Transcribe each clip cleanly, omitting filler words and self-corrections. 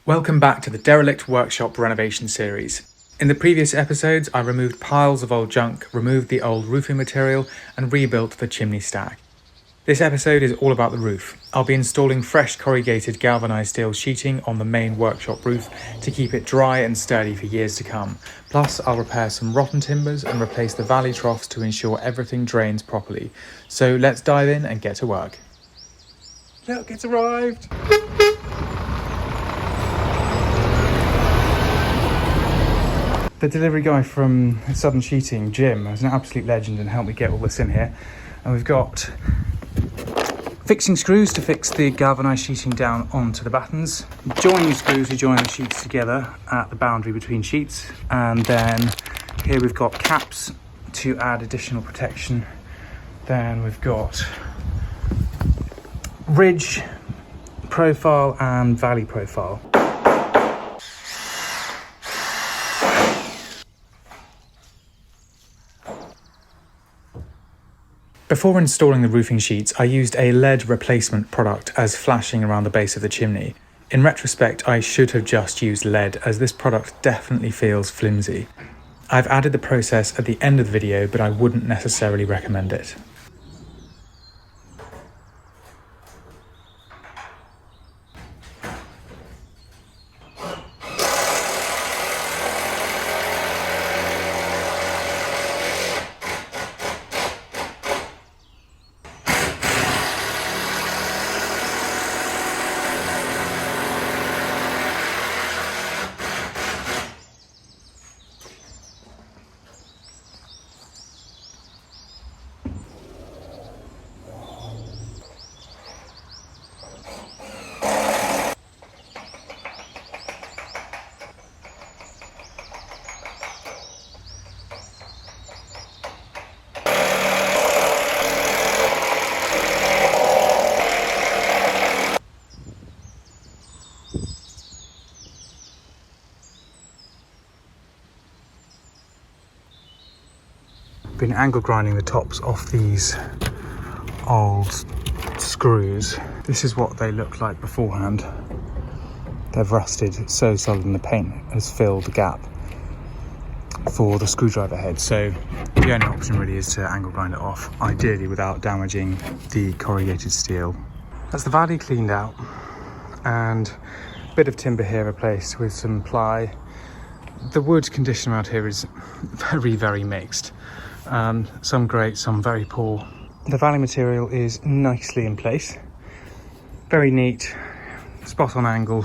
Welcome back to the Derelict Workshop Renovation series. In the previous episodes, I removed piles of old junk, removed the old roofing material, and rebuilt the chimney stack. This episode is all about the roof. I'll be installing fresh corrugated galvanised steel sheeting on the main workshop roof to keep it dry and sturdy for years to come. Plus, I'll repair some rotten timbers and replace the valley troughs to ensure everything drains properly. So let's dive in and get to work. Look, it's arrived! The delivery guy from Southern Sheeting, Jim, is an absolute legend and helped me get all this in here. And we've got fixing screws to fix the galvanised sheeting down onto the battens, joining screws to join the sheets together at the boundary between sheets, and then here we've got caps to add additional protection. Then we've got ridge profile and valley profile. Before installing the roofing sheets, I used a lead replacement product as flashing around the base of the chimney. In retrospect, I should have just used lead, as this product definitely feels flimsy. I've added the process at the end of the video, but I wouldn't necessarily recommend it. Been angle grinding the tops off these old screws. This is what they look like beforehand. They've rusted so solid and the paint has filled the gap for the screwdriver head. So the only option really is to angle grind it off, ideally without damaging the corrugated steel. That's the valley cleaned out and a bit of timber here replaced with some ply. The wood condition around here is very, very mixed. Some great, some very poor. The valley material is nicely in place. Very neat, spot on angle.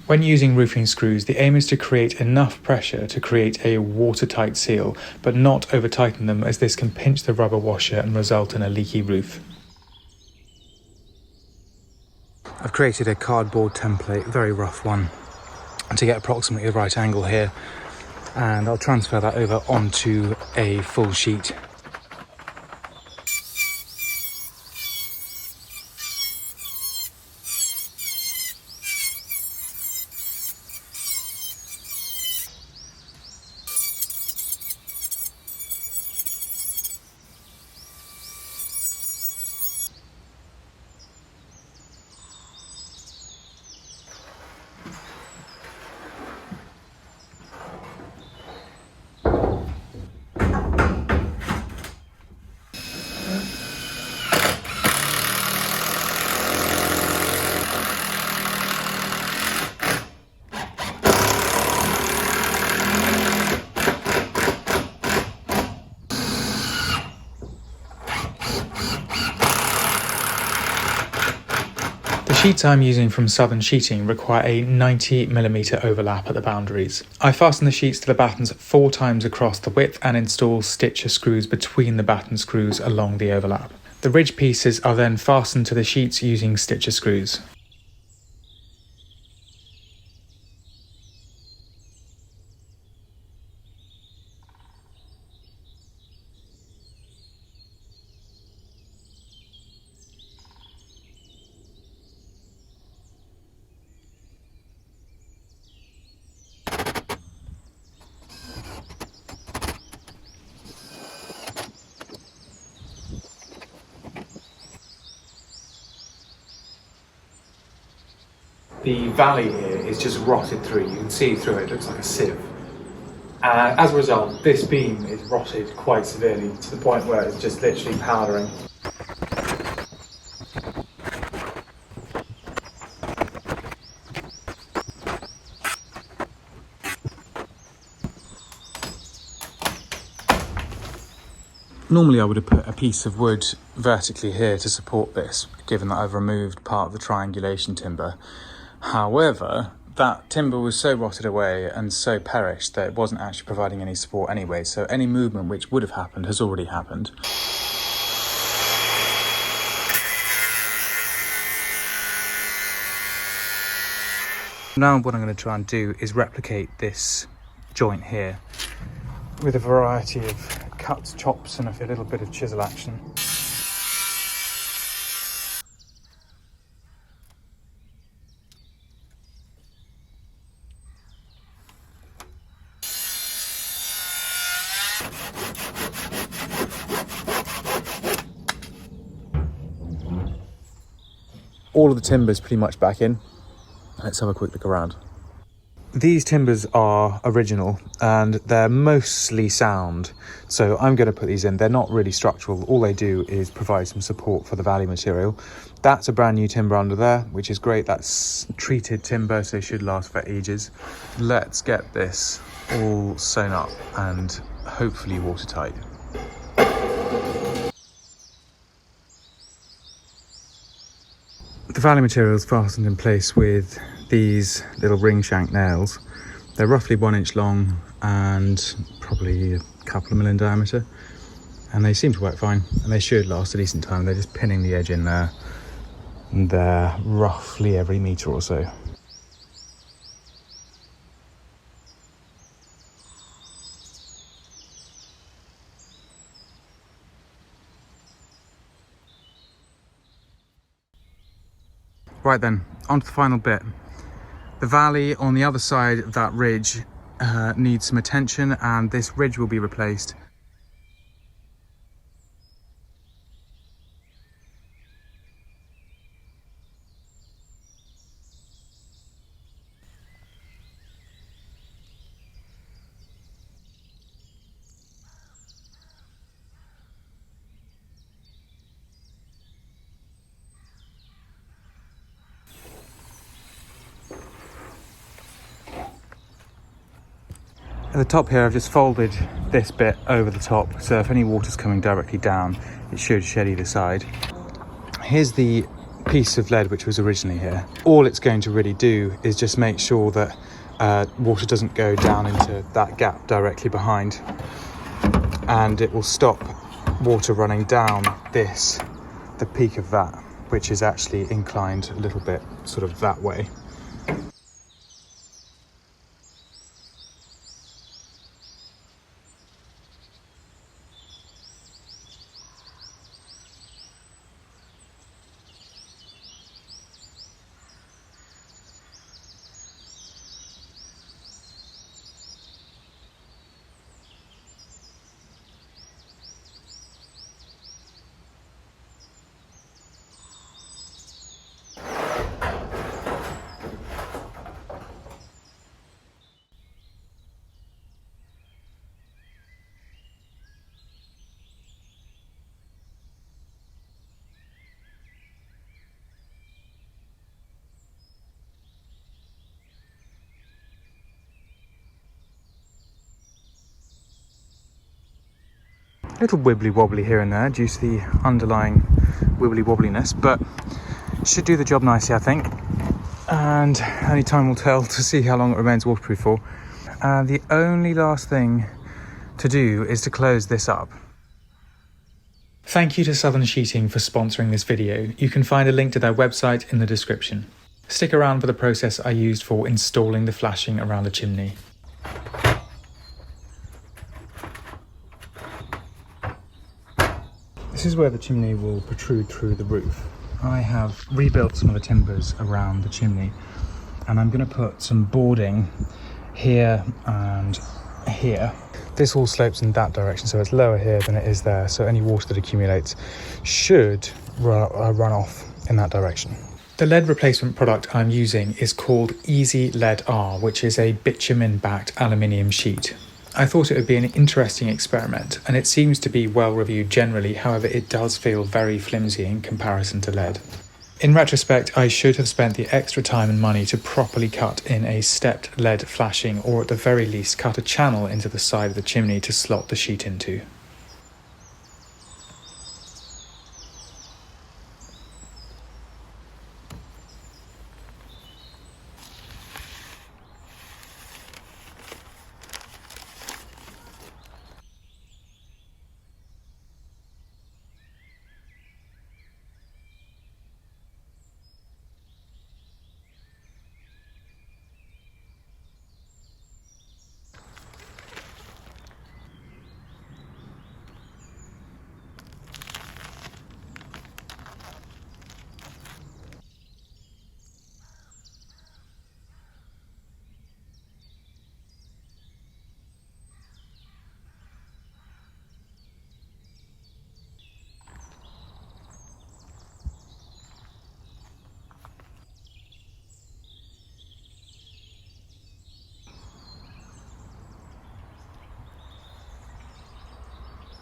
When using roofing screws, the aim is to create enough pressure to create a watertight seal, but not over tighten them, as this can pinch the rubber washer and result in a leaky roof. I've created a cardboard template, a very rough one, to get approximately the right angle here, and I'll transfer that over onto a full sheet. The sheets I'm using from Southern Sheeting require a 90mm overlap at the boundaries. I fasten the sheets to the battens 4 times across the width and install stitcher screws between the batten screws along the overlap. The ridge pieces are then fastened to the sheets using stitcher screws. the valley here is just rotted through. You can see through it, it looks like a sieve. As a result, this beam is rotted quite severely to the point where it's just literally powdering. Normally I would have put a piece of wood vertically here to support this, given that I've removed part of the triangulation timber. However, that timber was so rotted away and so perished that it wasn't actually providing any support anyway, so any movement which would have happened has already happened. Now what I'm going to try and do is replicate this joint here with a variety of cuts, chops and a little bit of chisel action. All of the timber's pretty much back in. Let's have a quick look around. These timbers are original and they're mostly sound, so I'm going to put these in. They're not really structural. All they do is provide some support for the valley material. That's a brand new timber under there, which is great. That's treated timber, so it should last for ages. Let's get this all sewn up and hopefully watertight. The valley material is fastened in place with these little ring shank nails. They're roughly 1 inch long and probably a couple of mil in diameter, and they seem to work fine and they should last a decent time. They're just pinning the edge in there and they're roughly every metre or so. Right then, on to the final bit. The valley on the other side of that ridge needs some attention, and this ridge will be replaced. At the top here, I've just folded this bit over the top, so if any water's coming directly down, it should shed either side. Here's the piece of lead which was originally here. All it's going to really do is just make sure that water doesn't go down into that gap directly behind, and it will stop water running down the peak of that, which is actually inclined a little bit sort of that way. A little wibbly wobbly here and there due to the underlying wibbly wobbliness, but should do the job nicely, I think. And only time will tell to see how long it remains waterproof for. And the only last thing to do is to close this up. Thank you to Southern Sheeting for sponsoring this video. You can find a link to their website in the description. Stick around for the process I used for installing the flashing around the chimney. This is where the chimney will protrude through the roof. I have rebuilt some of the timbers around the chimney, and I'm going to put some boarding here and here. This all slopes in that direction, so it's lower here than it is there, so any water that accumulates should run off in that direction. The lead replacement product I'm using is called Easy Lead R, which is a bitumen-backed aluminium sheet. I thought it would be an interesting experiment, and it seems to be well reviewed generally, however it does feel very flimsy in comparison to lead. In retrospect, I should have spent the extra time and money to properly cut in a stepped lead flashing, or at the very least cut a channel into the side of the chimney to slot the sheet into.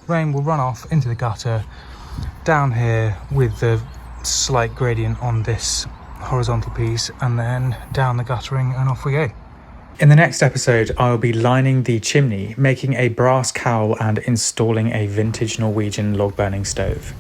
Rain will run off into the gutter down here with the slight gradient on this horizontal piece, and then down the guttering, and off we go. In the next episode, I'll be lining the chimney, making a brass cowl and installing a vintage Norwegian log burning stove.